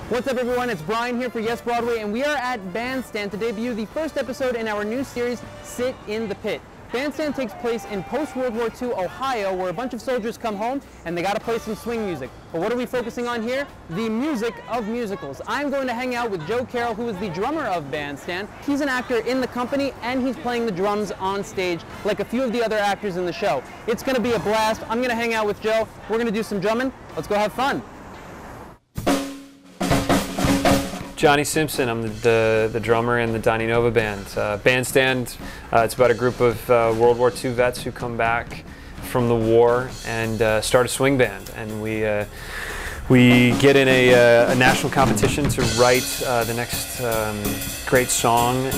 What's up, everyone? It's Brian here for YesBroadway, and we are at Bandstand to debut the first episode in our new series, Sit in the Pit. Bandstand takes place in post-World War II Ohio, where a bunch of soldiers come home and they gotta play some swing music. But what are we focusing on here? The music of musicals. I'm going to hang out with Joe Carroll, who is the drummer of Bandstand. He's an actor in the company, and he's playing the drums on stage like a few of the other actors in the show. It's gonna be a blast. I'm gonna hang out with Joe. We're gonna do some drumming. Let's go have fun. Johnny Simpson, I'm the drummer in the Donny Nova band. Bandstand, it's about a group of World War II vets who come back from the war and start a swing band. And we get in a national competition to write the next great song.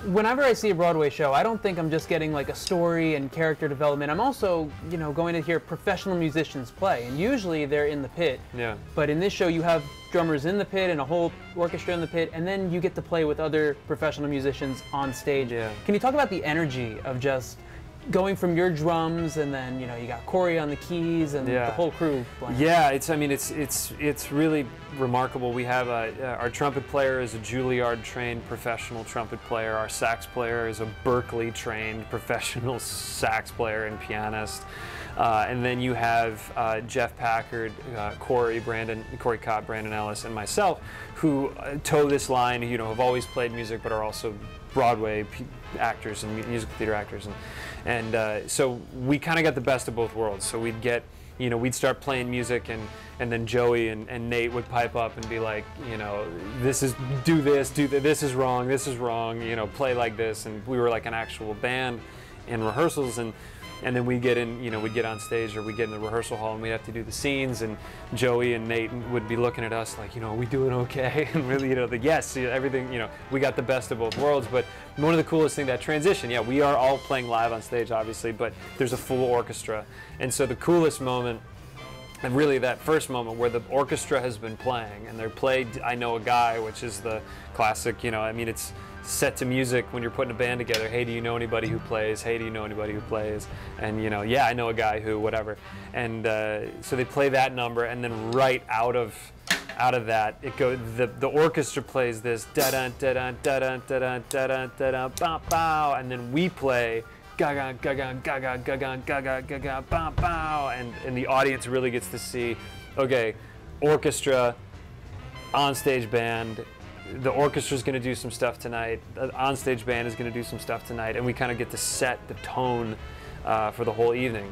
Whenever I see a Broadway show, I don't think I'm just getting like a story and character development. I'm also, going to hear professional musicians play, and usually they're in the pit. Yeah. But in this show, you have drummers in the pit and a whole orchestra in the pit, and then you get to play with other professional musicians on stage. Yeah. Can you talk about the energy of just going from your drums, and then you got Corey on the keys and the whole crew playing? Yeah, it's really remarkable. We have our trumpet player is a Juilliard trained professional trumpet player. Our sax player is a Berkeley trained professional sax player and pianist. And then you have Jeff Packard, Corey Cott, Brandon Ellis, and myself, who toe this line, have always played music but are also Broadway actors and musical theater actors. And so we kind of got the best of both worlds. So we'd get, we'd start playing music, and then Joey and Nate would pipe up and be like, do this, this is wrong, play like this. And we were like an actual band in rehearsals, and then we'd get on stage, or we'd get in the rehearsal hall, and we'd have to do the scenes, and Joey and Nate would be looking at us like, are we doing okay? And really, yes, everything, we got the best of both worlds. But one of the coolest things, that transition, we are all playing live on stage, obviously, but there's a full orchestra. And so the coolest moment, and really that first moment where the orchestra has been playing, and they're played I Know a Guy, which is the classic, it's set to music when you're putting a band together. Hey, do you know anybody who plays? Hey, do you know anybody who plays? And yeah, I know a guy who, whatever. And so they play that number, and then right out of that, it goes. The orchestra plays this da da da da da da da da da da da ba bow, and then we play ga ga ga ga ga ga ga ga ga ga ga ga ba bow, and the audience really gets to see, okay, orchestra, onstage band. The orchestra's going to do some stuff tonight, the onstage band is going to do some stuff tonight, and we kind of get to set the tone for the whole evening,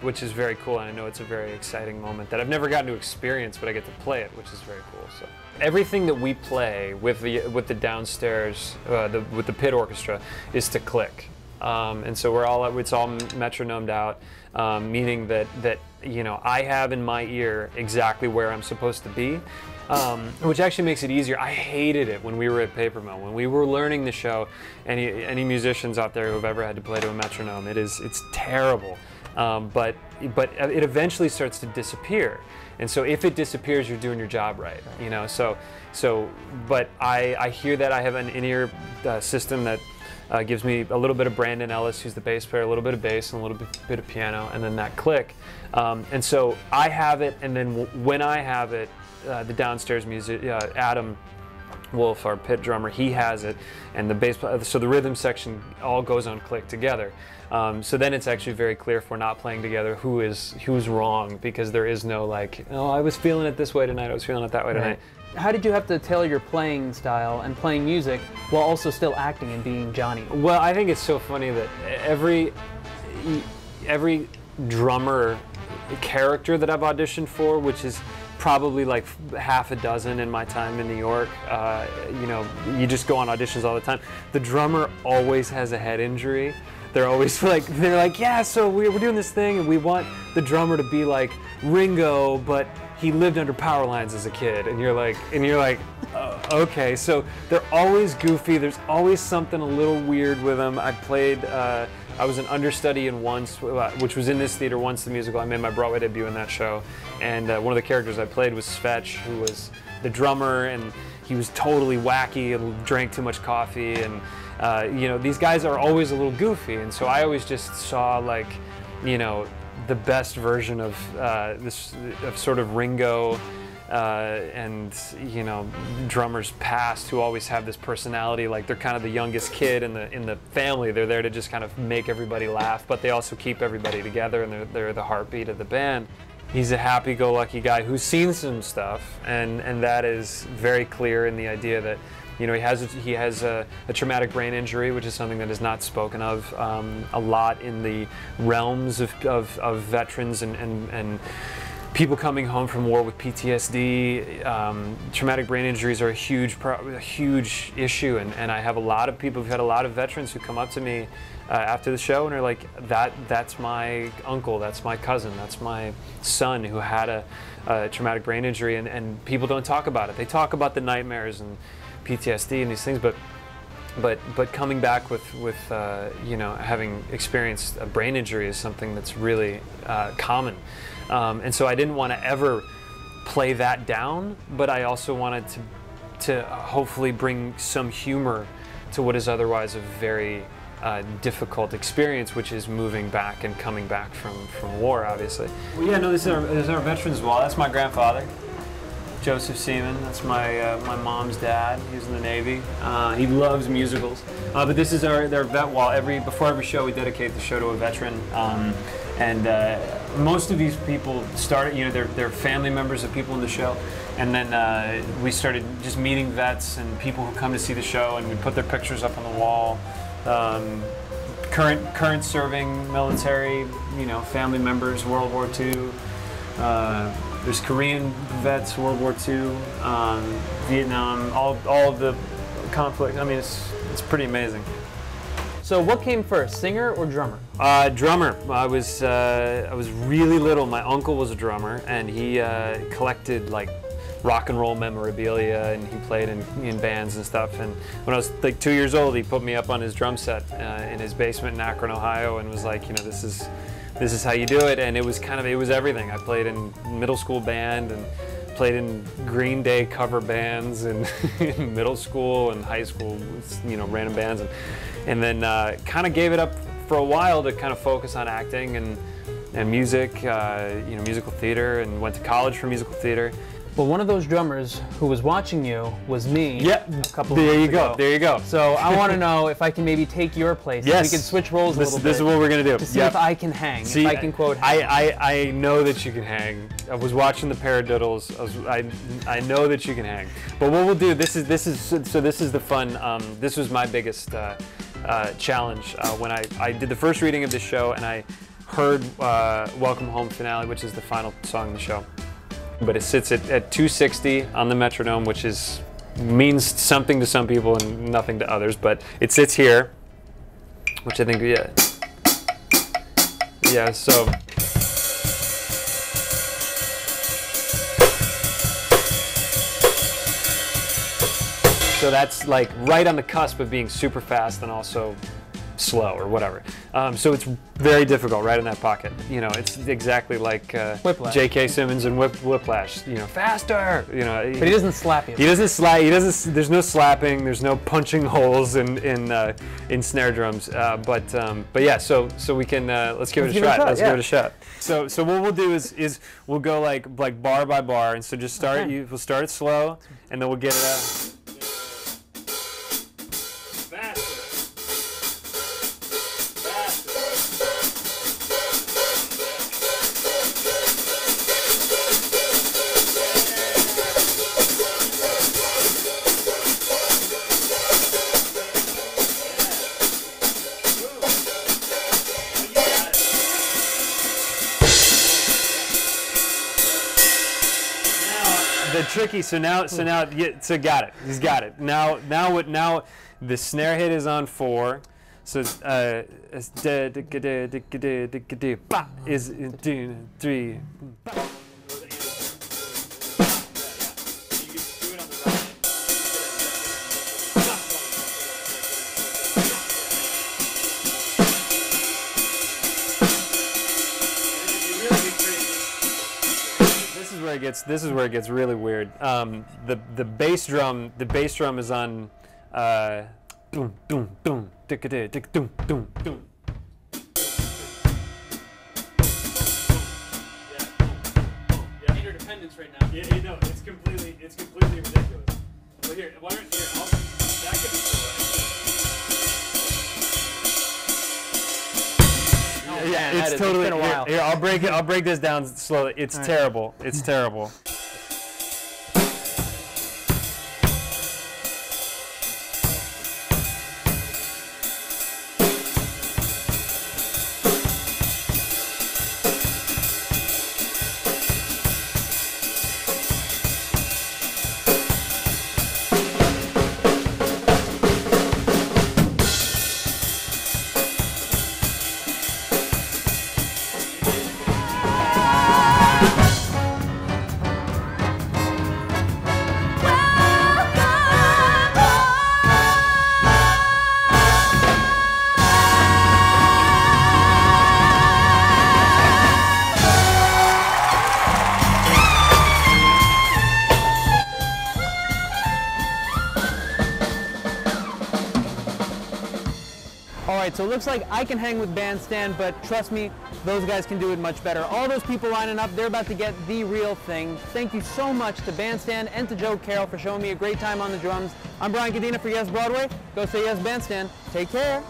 which is very cool, and I know it's a very exciting moment that I've never gotten to experience, but I get to play it, which is very cool. So everything that we play with the downstairs, with the pit orchestra, is to click. And so it's all metronomed out, meaning that I have in my ear exactly where I'm supposed to be. Which actually makes it easier. I hated it when we were at Paper Mill, when we were learning the show. Any musicians out there who've ever had to play to a metronome, it's terrible. But it eventually starts to disappear, and so if it disappears, you're doing your job right. But I hear that I have an in-ear system that gives me a little bit of Brandon Ellis, who's the bass player, a little bit of bass and a little bit of piano, and then that click. And so I have it, and then when I have it, the downstairs music, Adam Wolf, our pit drummer, he has it, and the bass, so the rhythm section all goes on click together. So then it's actually very clear, if we're not playing together, who's wrong, because there is no like, oh, I was feeling it this way tonight, I was feeling it that way tonight. How did you have to tailor your playing style and playing music while also still acting and being Johnny? Well, I think it's so funny that every drummer character that I've auditioned for, which is probably like half a dozen in my time in New York, you just go on auditions all the time. The drummer always has a head injury. They're always like, yeah, so we're doing this thing, and we want the drummer to be like Ringo, but he lived under power lines as a kid. And you're like, okay. So they're always goofy. There's always something a little weird with them. I was an understudy in Once, which was in this theater, Once the musical. I made my Broadway debut in that show, and one of the characters I played was Svetch, who was the drummer, and he was totally wacky and drank too much coffee, and these guys are always a little goofy, and so I always just saw like, the best version of this sort of Ringo and you know, drummers past who always have this personality, like they're kind of the youngest kid in the family. They're there to just kind of make everybody laugh, but they also keep everybody together, and they're the heartbeat of the band. He's a happy-go-lucky guy who's seen some stuff, and that is very clear in the idea that, you know, he has a traumatic brain injury, which is something that is not spoken of a lot in the realms of veterans and people coming home from war with PTSD. Traumatic brain injuries are a huge issue, and I have a lot of people, we've had a lot of veterans who come up to me after the show and are like, that's my uncle, that's my cousin, that's my son who had a traumatic brain injury, and people don't talk about it. They talk about the nightmares and PTSD and these things, but coming back with you know, having experienced a brain injury is something that's really common. And so I didn't want to ever play that down, but I also wanted to hopefully bring some humor to what is otherwise a very difficult experience, which is moving back and coming back from war, obviously. Well, yeah, no, this is our veterans wall. That's my grandfather, Joseph Seaman. That's my my mom's dad. He was in the Navy. He loves musicals. But this is their vet wall. Before every show, we dedicate the show to a veteran. And most of these people started, you know, they're family members of people in the show. And then we started just meeting vets and people who come to see the show, and we put their pictures up on the wall. Current serving military, you know, family members, World War II. There's Korean vets, World War II, Vietnam, all of the conflict. I mean, it's pretty amazing. So what came first, singer or drummer? Drummer. I was really little. My uncle was a drummer, and he collected like rock and roll memorabilia, and he played in bands and stuff. And when I was like 2 years old, he put me up on his drum set in his basement in Akron, Ohio, and was like, you know, this is how you do it. And it was everything. I played in middle school band and played in Green Day cover bands in middle school and high school, you know, random bands, and then kind of gave it up for a while to kind of focus on acting and music, you know, musical theater, and went to college for musical theater. Well, one of those drummers who was watching you was me. Yep. A couple of months ago. There you go. So I want to know if I can maybe take your place. Yes. If we can switch roles a little bit. This is what we're gonna do. To see if I can hang. See, if I can quote hang. I know that you can hang. I was watching the Paradiddles. I know that you can hang. But what we'll do, this is the fun. This was my biggest challenge when I did the first reading of this show, and I heard Welcome Home Finale, which is the final song in the show. But it sits at 260 on the metronome, which means something to some people and nothing to others. But it sits here, which I think, yeah. So that's like right on the cusp of being super fast and also slow or whatever. So it's very difficult right in that pocket. You know, it's exactly like J.K. Simmons and Whiplash. You know, faster. You know, but he doesn't slap you. He doesn't slap. There's no slapping. There's no punching holes in snare drums. But yeah. So we can let's give it a shot. Let's give it a shot. So what we'll do is we'll go like bar by bar, and so just start. Okay. We'll start it slow, and then we'll get it out. Tricky. So got it. He's got it. Now the snare hit is on 4. So it's is 3. This is where it gets really weird. The bass drum is on boom boom boom boom boom boom. audience right now. Yeah, no, it's completely ridiculous. Well, here, that could be cool. Yeah, it's totally. It's been a while. Here, I'll break this down slowly. It's terrible. It's terrible. Alright, so it looks like I can hang with Bandstand, but trust me, those guys can do it much better. All those people lining up, they're about to get the real thing. Thank you so much to Bandstand and to Joe Carroll for showing me a great time on the drums. I'm Brian Cadena for Yes Broadway. Go say Yes Bandstand. Take care.